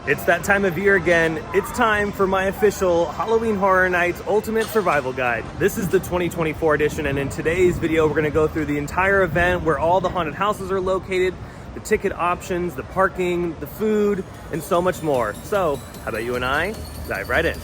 It's that time of year again. It's time for my official Halloween Horror Nights Ultimate Survival Guide. This is the 2024 edition, and in today's video, we're gonna go through the entire event, where all the haunted houses are located, the ticket options, the parking, the food, and so much more. So, how about you and I dive right in?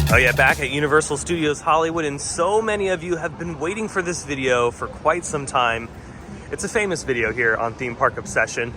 Oh yeah, back at Universal Studios Hollywood, and so many of you have been waiting for this video for quite some time. It's a famous video here on Theme Park Obsession.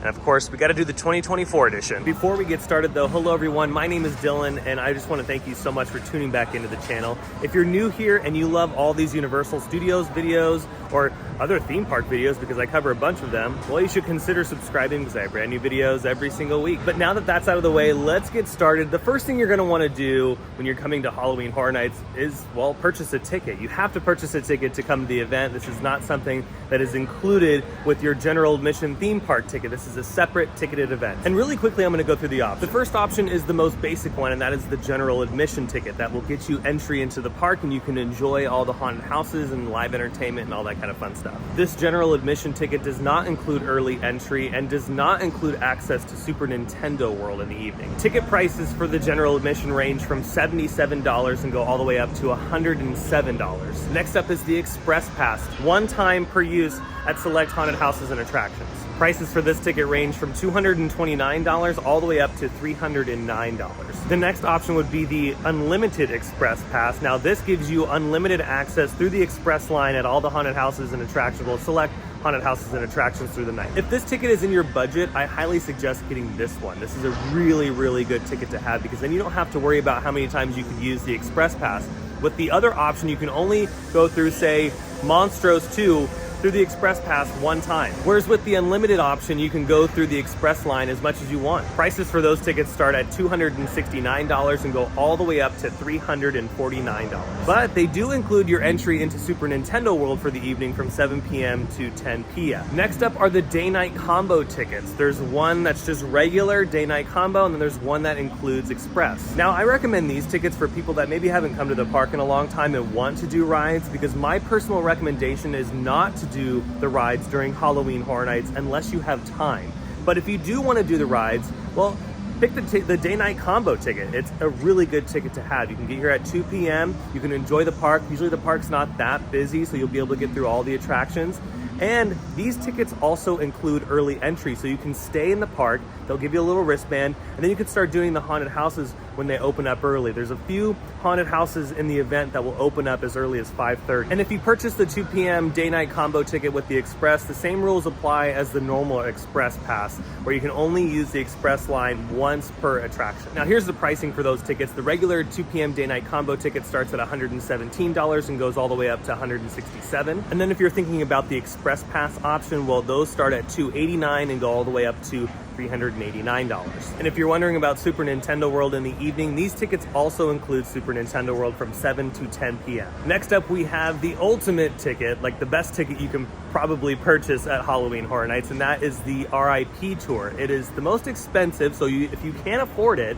And of course, we got to do the 2024 edition. Before we get started though, hello everyone, my name is Dylan, and I just want to thank you so much for tuning back into the channel. If you're new here and you love all these Universal Studios videos, or other theme park videos, because I cover a bunch of them, well, you should consider subscribing, because I have brand new videos every single week. But now that that's out of the way, let's get started. The first thing you're going to want to do when you're coming to Halloween Horror Nights is, well, purchase a ticket. You have to purchase a ticket to come to the event. This is not something that is included with your general admission theme park ticket. This is a separate ticketed event. And really quickly, I'm going to go through the options. The first option is the most basic one, and that is the general admission ticket. That will get you entry into the park, and you can enjoy all the haunted houses and live entertainment and all that kind of fun stuff. This general admission ticket does not include early entry and does not include access to Super Nintendo World in the evening. Ticket prices for the general admission range from $77 and go all the way up to $107. Next up is the Express Pass, one time per use at select haunted houses and attractions. Prices for this ticket range from $229 all the way up to $309. The next option would be the Unlimited Express Pass. Now this gives you unlimited access through the express line at all the haunted houses and attractions, well, select haunted houses and attractions through the night. If this ticket is in your budget, I highly suggest getting this one. This is a really, really good ticket to have, because then you don't have to worry about how many times you could use the Express Pass. With the other option, you can only go through, say, Monstros 2 through the Express Pass one time. Whereas with the unlimited option, you can go through the Express line as much as you want. Prices for those tickets start at $269 and go all the way up to $349. But they do include your entry into Super Nintendo World for the evening from 7 p.m. to 10 p.m. Next up are the day-night combo tickets. There's one that's just regular day-night combo, and then there's one that includes Express. Now, I recommend these tickets for people that maybe haven't come to the park in a long time and want to do rides, because my personal recommendation is not to do the rides during Halloween Horror Nights unless you have time. But if you do want to do the rides, well, pick the day-night combo ticket. It's a really good ticket to have. You can get here at 2 p.m. You can enjoy the park. Usually the park's not that busy, so you'll be able to get through all the attractions. And these tickets also include early entry, so you can stay in the park. They'll give you a little wristband, and then you can start doing the haunted houses when they open up early. There's a few haunted houses in the event that will open up as early as 5:30. And if you purchase the 2 p.m. day-night combo ticket with the Express, the same rules apply as the normal Express Pass, where you can only use the Express line once per attraction. Now here's the pricing for those tickets. The regular 2 p.m. day-night combo ticket starts at $117 and goes all the way up to $167. And then if you're thinking about the Express Pass option, well, those start at $289 and go all the way up to $389. And if you're wondering about Super Nintendo World in the evening, these tickets also include Super Nintendo World from 7 to 10 p.m. Next up, we have the ultimate ticket, like the best ticket you can probably purchase at Halloween Horror Nights, and that is the RIP tour. It is the most expensive, so if you can't afford it,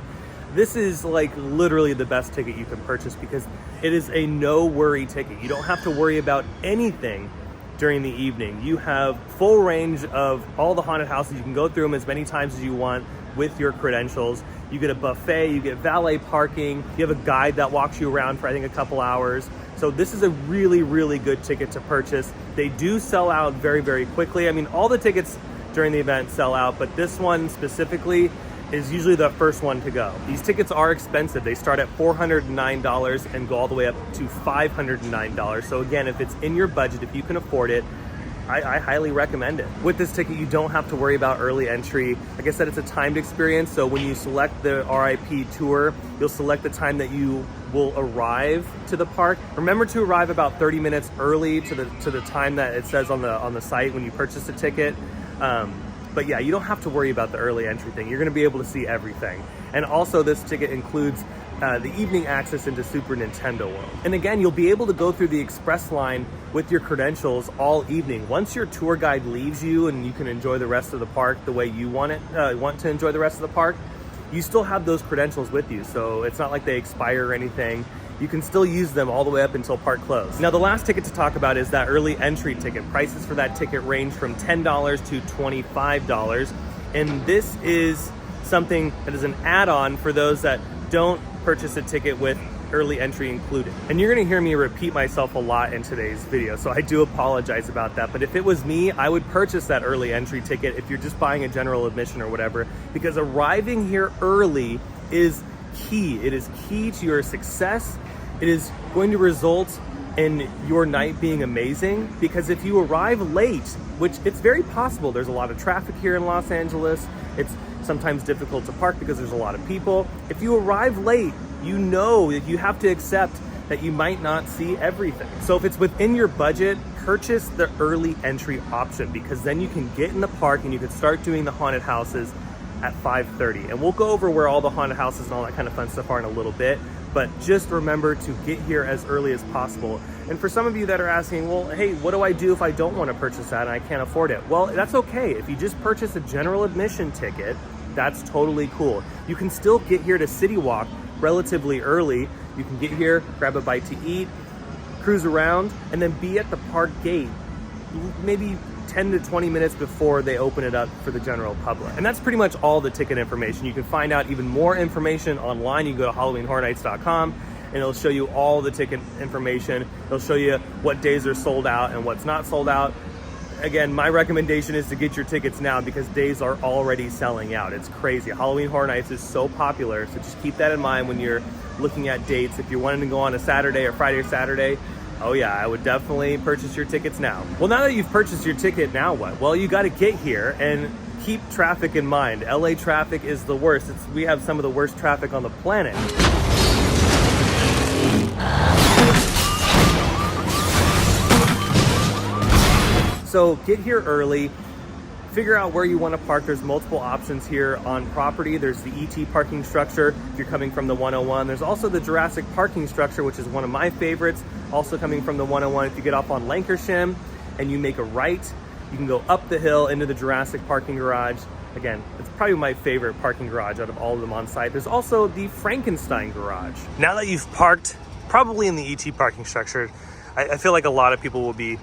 this is like literally the best ticket you can purchase, because it is a no-worry ticket. You don't have to worry about anything during the evening. You have full range of all the haunted houses. You can go through them as many times as you want with your credentials. You get a buffet, you get valet parking, you have a guide that walks you around for I think a couple hours. So this is a really, really good ticket to purchase. They do sell out very, very quickly. I mean, all the tickets during the event sell out, but this one specifically is usually the first one to go. These tickets are expensive. They start at $409 and go all the way up to $509. So again, if it's in your budget, if you can afford it, I highly recommend it. With this ticket, you don't have to worry about early entry. Like I said, it's a timed experience. So when you select the RIP tour, you'll select the time that you will arrive to the park. Remember to arrive about 30 minutes early to the time that it says on the site when you purchase a ticket. But yeah, you don't have to worry about the early entry thing. You're gonna be able to see everything. And also this ticket includes the evening access into Super Nintendo World. And again, you'll be able to go through the express line with your credentials all evening. Once your tour guide leaves you and you can enjoy the rest of the park the way you want to enjoy the rest of the park, you still have those credentials with you. So it's not like they expire or anything. You can still use them all the way up until park close. Now, the last ticket to talk about is that early entry ticket. Prices for that ticket range from $10 to $25. And this is something that is an add-on for those that don't purchase a ticket with early entry included. And you're gonna hear me repeat myself a lot in today's video, so I do apologize about that. But if it was me, I would purchase that early entry ticket if you're just buying a general admission or whatever, because arriving here early is key. It is key to your success. It is going to result in your night being amazing, because if you arrive late, which it's very possible, there's a lot of traffic here in Los Angeles, it's sometimes difficult to park because there's a lot of people. If you arrive late, you know that you have to accept that you might not see everything. So if it's within your budget, purchase the early entry option, because then you can get in the park and you can start doing the haunted houses at 5:30. And we'll go over where all the haunted houses and all that kind of fun stuff are in a little bit, but just remember to get here as early as possible. And for some of you that are asking, well, hey, what do I do if I don't want to purchase that and I can't afford it? Well, that's okay. If you just purchase a general admission ticket, that's totally cool. You can still get here to City Walk relatively early. You can get here, grab a bite to eat, cruise around, and then be at the park gate maybe 10 to 20 minutes before they open it up for the general public. And that's pretty much all the ticket information. You can find out even more information online. You can go to HalloweenHorrorNights.com and it'll show you all the ticket information. It'll show you what days are sold out and what's not sold out. Again, my recommendation is to get your tickets now because days are already selling out. It's crazy. Halloween Horror Nights is so popular, so just keep that in mind when you're looking at dates. If you're wanting to go on a Saturday or Friday or Saturday, oh yeah, I would definitely purchase your tickets now. Well, now that you've purchased your ticket, now what? Well, you got to get here and keep traffic in mind. LA traffic is the worst. We have some of the worst traffic on the planet. So get here early, figure out where you want to park. There's multiple options here on property. There's the ET parking structure if you're coming from the 101. There's also the Jurassic parking structure, which is one of my favorites, also coming from the 101. If you get off on Lancashire and you make a right, you can go up the hill into the Jurassic parking garage. Again, it's probably my favorite parking garage out of all of them on site. There's also the Frankenstein garage. Now that you've parked probably in the ET parking structure, I feel like a lot of people will be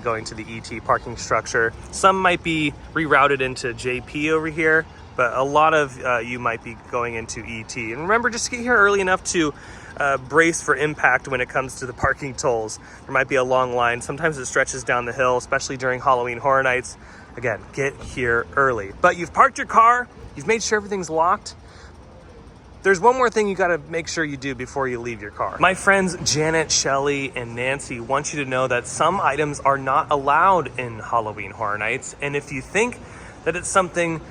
going to the ET parking structure. Some might be rerouted into JP over here, but a lot of you might be going into ET. And remember, just get here early enough to brace for impact when it comes to the parking tolls. There might be a long line. Sometimes it stretches down the hill, especially during Halloween Horror Nights. Again, get here early. But you've parked your car, you've made sure everything's locked. There's one more thing you gotta make sure you do before you leave your car. My friends Janet, Shelly, and Nancy want you to know that some items are not allowed in Halloween Horror Nights. And if you think that it's something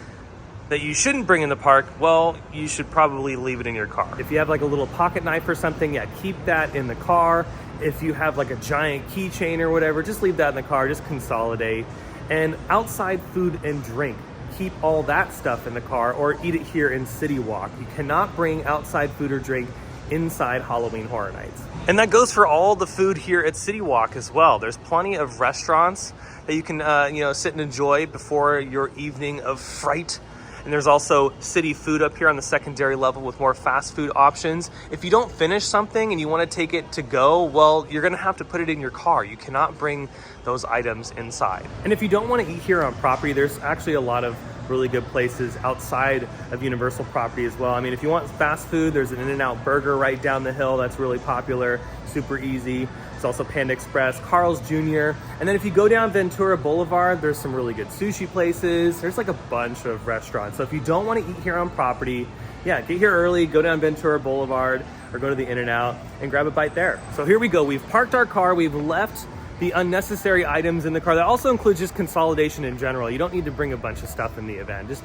that you shouldn't bring in the park, well, you should probably leave it in your car. If you have like a little pocket knife or something, yeah, keep that in the car. If you have like a giant keychain or whatever, just leave that in the car, just consolidate. And outside food and drink, keep all that stuff in the car or eat it here in City Walk. You cannot bring outside food or drink inside Halloween Horror Nights. And that goes for all the food here at City Walk as well. There's plenty of restaurants that you can sit and enjoy before your evening of fright. And there's also city food up here on the secondary level with more fast food options. If you don't finish something and you want to take it to go, well, you're going to have to put it in your car. You cannot bring those items inside. And if you don't want to eat here on property, there's actually a lot of really good places outside of Universal property as well. I mean, if you want fast food, there's an In-N-Out Burger right down the hill that's really popular, super easy. It's also Panda Express, Carl's Jr. And then if you go down Ventura Boulevard, there's some really good sushi places. There's like a bunch of restaurants. So if you don't want to eat here on property, yeah, get here early, go down Ventura Boulevard or go to the In-N-Out and grab a bite there. So here we go. We've parked our car. We've left the unnecessary items in the car. That also includes just consolidation in general. You don't need to bring a bunch of stuff in the event. Just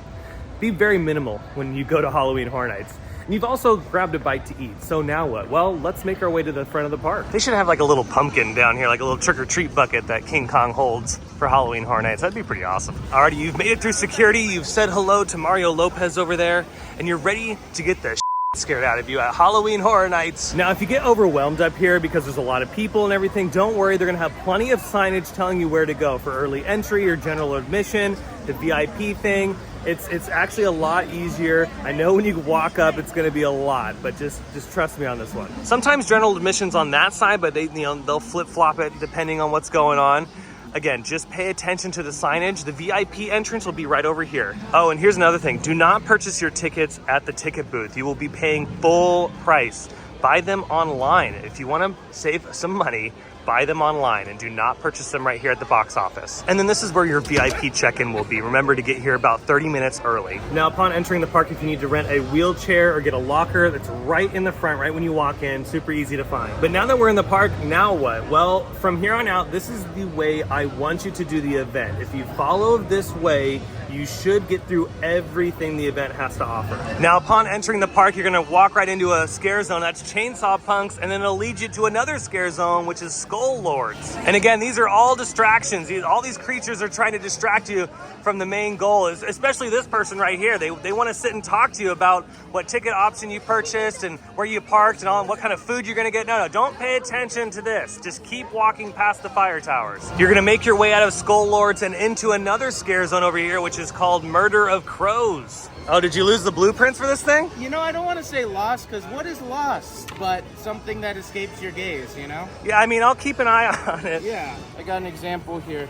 be very minimal when you go to Halloween Horror Nights. And you've also grabbed a bite to eat. So now what? Well, let's make our way to the front of the park. They should have like a little pumpkin down here, like a little trick-or-treat bucket that King Kong holds for Halloween Horror Nights. That'd be pretty awesome. Alrighty, you've made it through security. You've said hello to Mario Lopez over there, and you're ready to get the scared out of you at Halloween Horror Nights. Now, if you get overwhelmed up here because there's a lot of people and everything, don't worry. They're gonna have plenty of signage telling you where to go for early entry or general admission, the VIP thing. It's actually a lot easier. I know when you walk up, it's gonna be a lot, but just trust me on this one. Sometimes general admission's on that side, but they'll flip-flop it depending on what's going on. Again, just pay attention to the signage. The VIP entrance will be right over here. Oh, and here's another thing. Do not purchase your tickets at the ticket booth. You will be paying full price. Buy them online. If you want to save some money, buy them online and do not purchase them right here at the box office. And then this is where your VIP check-in will be. Remember to get here about 30 minutes early. Now, upon entering the park, if you need to rent a wheelchair or get a locker, that's right in the front, right when you walk in, super easy to find. But now that we're in the park, now what? Well, from here on out, this is the way I want you to do the event. If you follow this way, you should get through everything the event has to offer. Now, upon entering the park, you're gonna walk right into a scare zone. That's Chainsaw Punks, and then it'll lead you to another scare zone, which is Skull Lords. And again, these are all distractions. All these creatures are trying to distract you from the main goal, especially this person right here. They wanna sit and talk to you about what ticket option you purchased and where you parked and what kind of food you're gonna get. No, don't pay attention to this. Just keep walking past the fire towers. You're gonna make your way out of Skull Lords and into another scare zone over here, which is called Murder of Crows. Oh, did you lose the blueprints for this thing? You know, I don't want to say lost, because what is lost but something that escapes your gaze, you know? Yeah, I mean, I'll keep an eye on it. Yeah, I got an example here.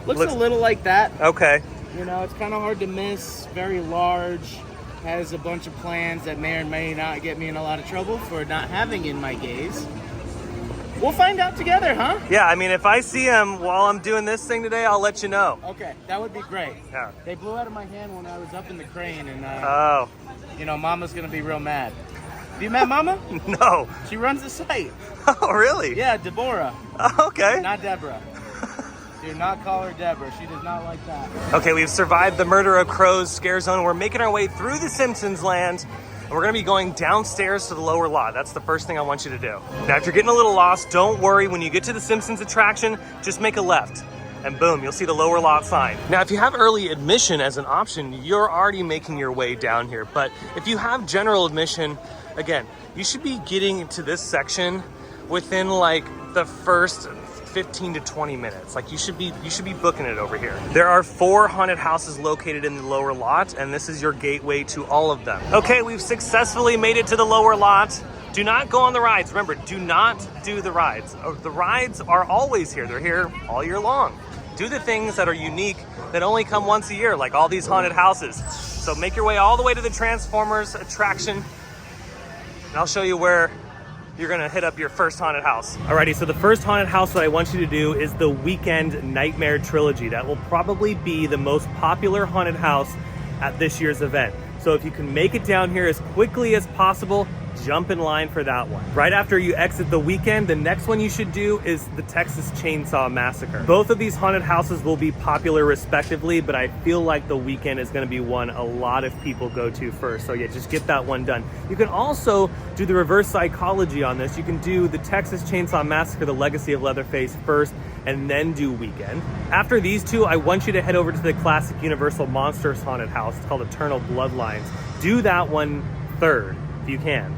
Looks a little like that. Okay. You know, it's kind of hard to miss, very large, has a bunch of plans that may or may not get me in a lot of trouble for not having in my gaze. We'll find out together, huh? Yeah, I mean, if I see him while I'm doing this thing today, I'll let you know. Okay, that would be great. Yeah. They blew out of my hand when I was up in the crane, and oh, you know, Mama's gonna be real mad. Have you met Mama? No. She runs the site. Oh, really? Yeah, Deborah. Oh, okay. Not Deborah. Do not call her Deborah. She does not like that. Okay, we've survived the Murder of Crows scare zone. We're making our way through the Simpsons land. And we're gonna be going downstairs to the lower lot. That's the first thing I want you to do. Now, if you're getting a little lost, don't worry. When you get to the Simpsons attraction, just make a left. And boom, you'll see the lower lot sign. Now, if you have early admission as an option, you're already making your way down here. But if you have general admission, again, you should be getting to this section within like the first 15 to 20 minutes. Like you should be booking it over here. There are 4 haunted houses located in the lower lot, and this is your gateway to all of them. Okay, we've successfully made it to the lower lot. Do not go on the rides. Remember, do not do the rides. The rides are always here. They're here all year long. Do the things that are unique that only come once a year, like all these haunted houses. So make your way all the way to the Transformers attraction, and I'll show you where you're gonna hit up your first haunted house. Alrighty, so the first haunted house that I want you to do is the Weekend Nightmare Trilogy. That will probably be the most popular haunted house at this year's event. So if you can make it down here as quickly as possible, jump in line for that one. Right after you exit the Weekend, the next one you should do is the Texas Chainsaw Massacre. Both of these haunted houses will be popular respectively, but I feel like the Weekend is gonna be one a lot of people go to first. So yeah, just get that one done. You can also do the reverse psychology on this. You can do the Texas Chainsaw Massacre, the Legacy of Leatherface first, and then do Weekend. After these two, I want you to head over to the classic Universal Monsters haunted house. It's called Eternal Bloodlines. Do that one third, if you can.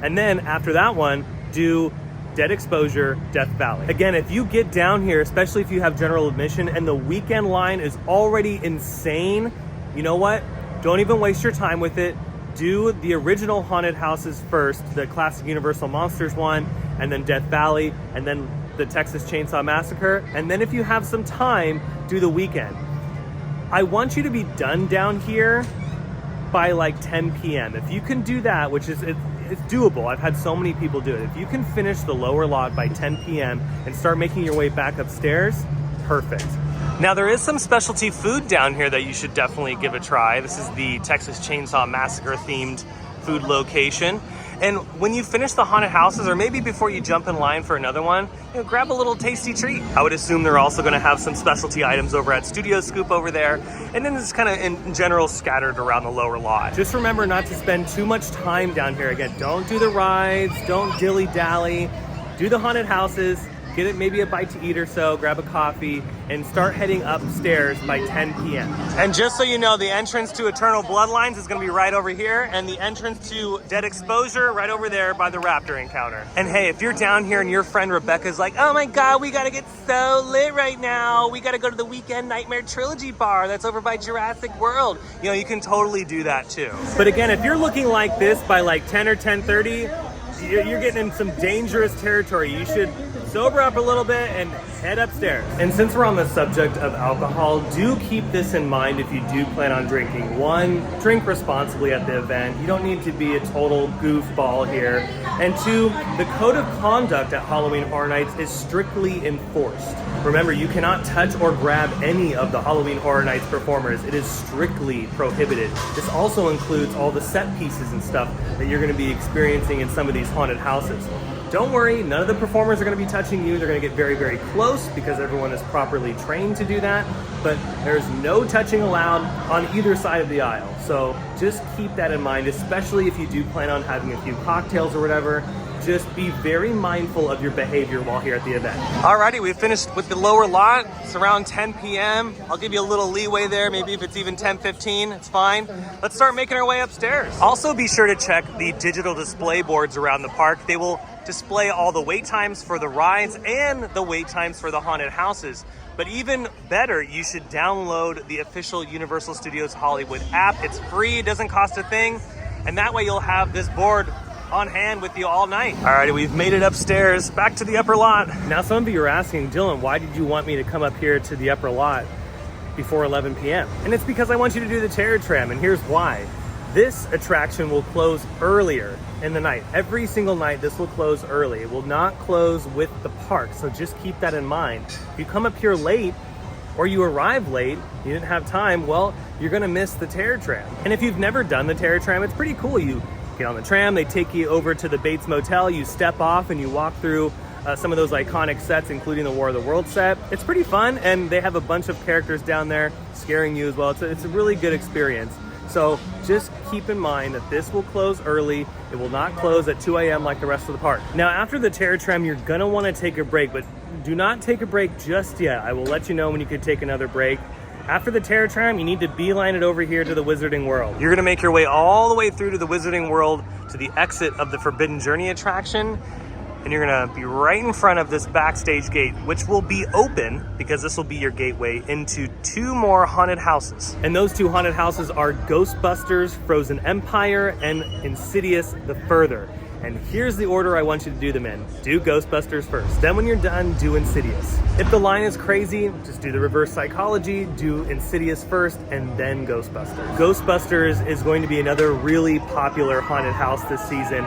And then after that one, do Dead Exposure, Death Valley. Again, if you get down here, especially if you have general admission and the Weekend line is already insane, you know what? Don't even waste your time with it. Do the original haunted houses first, the classic Universal Monsters one, and then Death Valley, and then the Texas Chainsaw Massacre. And then if you have some time, do the Weekend. I want you to be done down here by like 10 p.m. If you can do that, which is, it's doable. I've had so many people do it. If you can finish the lower lot by 10 p.m. and start making your way back upstairs, perfect. Now there is some specialty food down here that you should definitely give a try. This is the Texas Chainsaw Massacre themed food location. And when you finish the haunted houses, or maybe before you jump in line for another one, you know, grab a little tasty treat. I would assume they're also gonna have some specialty items over at Studio Scoop over there, and then it's kind of in general scattered around the lower lot. Just remember not to spend too much time down here. Again, don't do the rides, don't dilly-dally, do the haunted houses, get it maybe a bite to eat or so, grab a coffee, and start heading upstairs by 10 p.m. And just so you know, the entrance to Eternal Bloodlines is gonna be right over here, and the entrance to Dead Exposure right over there by the Raptor encounter. And hey, if you're down here and your friend Rebecca's like, oh my God, we gotta get so lit right now. We gotta go to the Weekend Nightmare Trilogy bar that's over by Jurassic World. You know, you can totally do that too. But again, if you're looking like this by like 10 or 10:30, you're getting in some dangerous territory. You should sober up a little bit and head upstairs. And since we're on the subject of alcohol, do keep this in mind if you do plan on drinking. One, drink responsibly at the event. You don't need to be a total goofball here. And two, the code of conduct at Halloween Horror Nights is strictly enforced. Remember, you cannot touch or grab any of the Halloween Horror Nights performers. It is strictly prohibited. This also includes all the set pieces and stuff that you're going to be experiencing in some of these haunted houses. Don't worry, none of the performers are going to be touching you. They're going to get very, very close because everyone is properly trained to do that. But there's no touching allowed on either side of the aisle. So just keep that in mind, especially if you do plan on having a few cocktails or whatever. Just be very mindful of your behavior while here at the event. Alrighty, we've finished with the lower lot. It's around 10 p.m. I'll give you a little leeway there. Maybe if it's even 10:15, it's fine. Let's start making our way upstairs. Also, be sure to check the digital display boards around the park. They will display all the wait times for the rides and the wait times for the haunted houses. But even better, you should download the official Universal Studios Hollywood app. It's free, it doesn't cost a thing. And that way you'll have this board on hand with you all night. Alrighty, we've made it upstairs, back to the upper lot. Now some of you are asking, Dylan, why did you want me to come up here to the upper lot before 11 p.m.? And it's because I want you to do the Terror Tram, and here's why. This attraction will close earlier in the night. Every single night, this will close early. It will not close with the park, so just keep that in mind. If you come up here late, or you arrive late, you didn't have time, well, you're gonna miss the Terror Tram. And if you've never done the Terror Tram, it's pretty cool. You get on the tram, they take you over to the Bates Motel, you step off and you walk through some of those iconic sets, including the War of the Worlds set. It's pretty fun, and they have a bunch of characters down there scaring you as well. It's a really good experience. So just keep in mind that this will close early. It will not close at 2 a.m. like the rest of the park. Now, after the Terror Tram, you're gonna wanna take a break, but do not take a break just yet. I will let you know when you could take another break. After the Terror Tram, you need to beeline it over here to the Wizarding World. You're gonna make your way all the way through to the Wizarding World to the exit of the Forbidden Journey attraction. And you're gonna be right in front of this backstage gate, which will be open because this will be your gateway into two more haunted houses. And those two haunted houses are Ghostbusters, Frozen Empire, and Insidious the Further. And here's the order I want you to do them in. Do Ghostbusters first. Then when you're done, do Insidious. If the line is crazy, just do the reverse psychology, do Insidious first, and then Ghostbusters. Ghostbusters is going to be another really popular haunted house this season.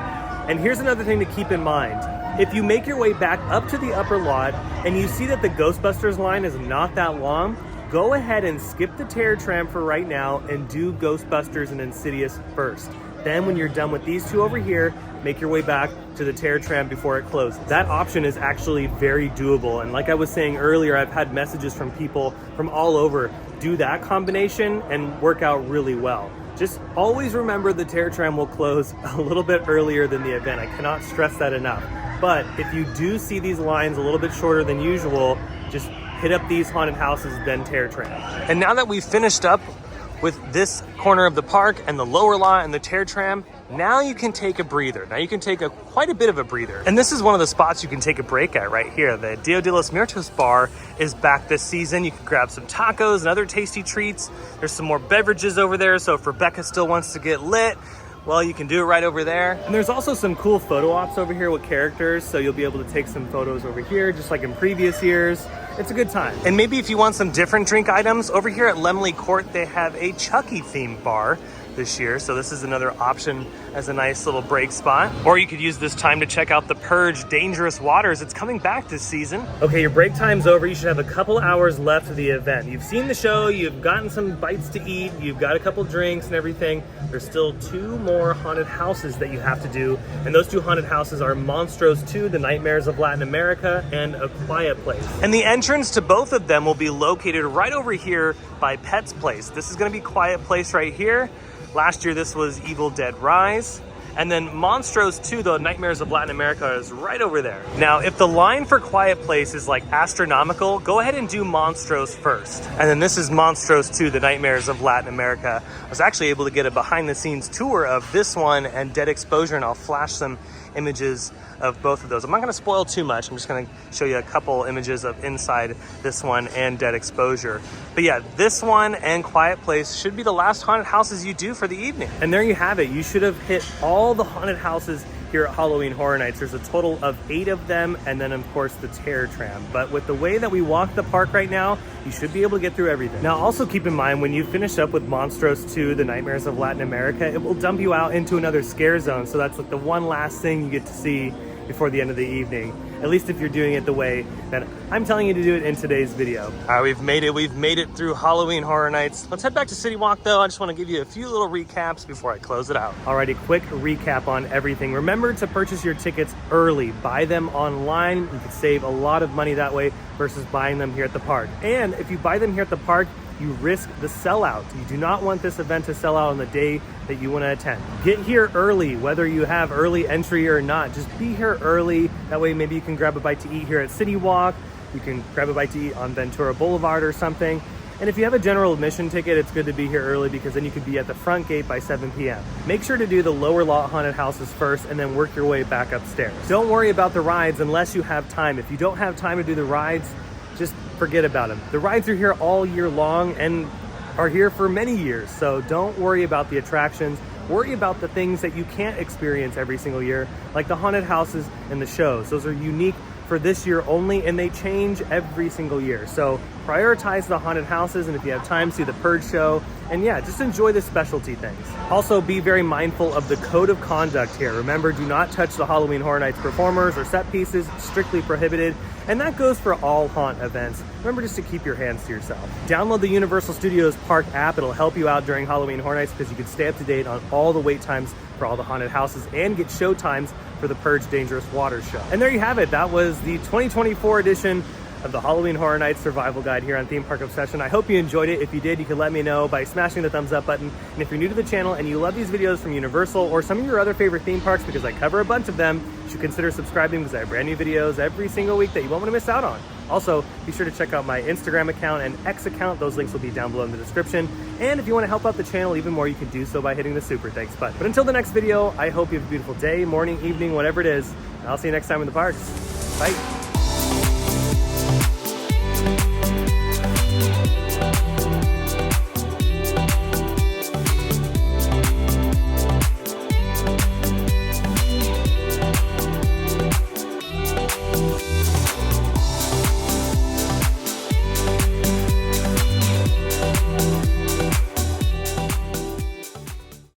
And here's another thing to keep in mind. If you make your way back up to the upper lot and you see that the Ghostbusters line is not that long, go ahead and skip the Terror Tram for right now and do Ghostbusters and Insidious first. Then when you're done with these two over here, make your way back to the Terror Tram before it closes. That option is actually very doable. And like I was saying earlier, I've had messages from people from all over do that combination and work out really well. Just always remember the Terror Tram will close a little bit earlier than the event. I cannot stress that enough. But if you do see these lines a little bit shorter than usual, just hit up these haunted houses, then Terror Tram. And now that we've finished up with this corner of the park and the lower lot and the Terror Tram, now you can take a breather. Now you can take quite a bit of a breather. And this is one of the spots you can take a break at right here. The Dia de los Muertos bar is back this season. You can grab some tacos and other tasty treats. There's some more beverages over there, so if Rebecca still wants to get lit, well, you can do it right over there. And there's also some cool photo ops over here with characters, so you'll be able to take some photos over here, just like in previous years. It's a good time. And maybe if you want some different drink items, over here at Lemley Court, they have a Chucky themed bar this year. So this is another option as a nice little break spot. Or you could use this time to check out the Purge Dangerous Waters. It's coming back this season. Okay, your break time's over. You should have a couple hours left of the event. You've seen the show, you've gotten some bites to eat, you've got a couple drinks and everything. There's still two more haunted houses that you have to do. And those two haunted houses are Monstros 2, The Nightmares of Latin America, and A Quiet Place. And the entrance to both of them will be located right over here by Pet's Place. This is gonna be Quiet Place right here. Last year, this was Evil Dead Rise. And then Monstros 2, the Nightmares of Latin America, is right over there. Now, if the line for Quiet Place is like astronomical, go ahead and do Monstros first. And then this is Monstros 2, the Nightmares of Latin America. I was actually able to get a behind the scenes tour of this one and Dead Exposure, and I'll flash some images of both of those. I'm not gonna spoil too much. I'm just gonna show you a couple images of inside this one and Dead Exposure. But yeah, this one and Quiet Place should be the last haunted houses you do for the evening. And there you have it. You should have hit all the haunted houses here at Halloween Horror Nights. There's a total of 8 of them, and then of course the Terror Tram. But with the way that we walk the park right now, you should be able to get through everything. Now also keep in mind, when you finish up with Monstros 2, the Nightmares of Latin America, it will dump you out into another scare zone. So that's like the one last thing you get to see before the end of the evening, at least if you're doing it the way that I'm telling you to do it in today's video. All right, we've made it through Halloween Horror Nights. Let's head back to City Walk though. I just want to give you a few little recaps before I close it out. Alrighty, quick recap on everything. Remember to purchase your tickets early. Buy them online. You can save a lot of money that way versus buying them here at the park. And if you buy them here at the park, you risk the sellout. You do not want this event to sell out on the day that you want to attend. Get here early, whether you have early entry or not. Just be here early. That way maybe you can grab a bite to eat here at City Walk. You can grab a bite to eat on Ventura Boulevard or something. And if you have a general admission ticket, it's good to be here early because then you can be at the front gate by 7 p.m. Make sure to do the lower lot haunted houses first and then work your way back upstairs. Don't worry about the rides unless you have time. If you don't have time to do the rides, just forget about them. The rides are here all year long and are here for many years, so don't worry about the attractions. Worry about the things that you can't experience every single year, like the haunted houses and the shows. Those are unique for this year only, and they change every single year. So prioritize the haunted houses, and if you have time, see the Purge show, and yeah, just enjoy the specialty things. Also, be very mindful of the code of conduct here. Remember, do not touch the Halloween Horror Nights performers or set pieces, strictly prohibited, and that goes for all haunt events. Remember just to keep your hands to yourself. Download the Universal Studios Park app. It'll help you out during Halloween Horror Nights because you can stay up to date on all the wait times for all the haunted houses and get show times for the Purge Dangerous Water Show. And there you have it. That was the 2024 edition of the Halloween Horror Nights Survival Guide here on Theme Park Obsession. I hope you enjoyed it. If you did, you can let me know by smashing the thumbs up button. And if you're new to the channel and you love these videos from Universal or some of your other favorite theme parks, because I cover a bunch of them, you should consider subscribing because I have brand new videos every single week that you won't want to miss out on. Also, be sure to check out my Instagram account and X account. Those links will be down below in the description. And if you want to help out the channel even more, you can do so by hitting the super thanks button. But until the next video, I hope you have a beautiful day, morning, evening, whatever it is. I'll see you next time in the parks. Bye.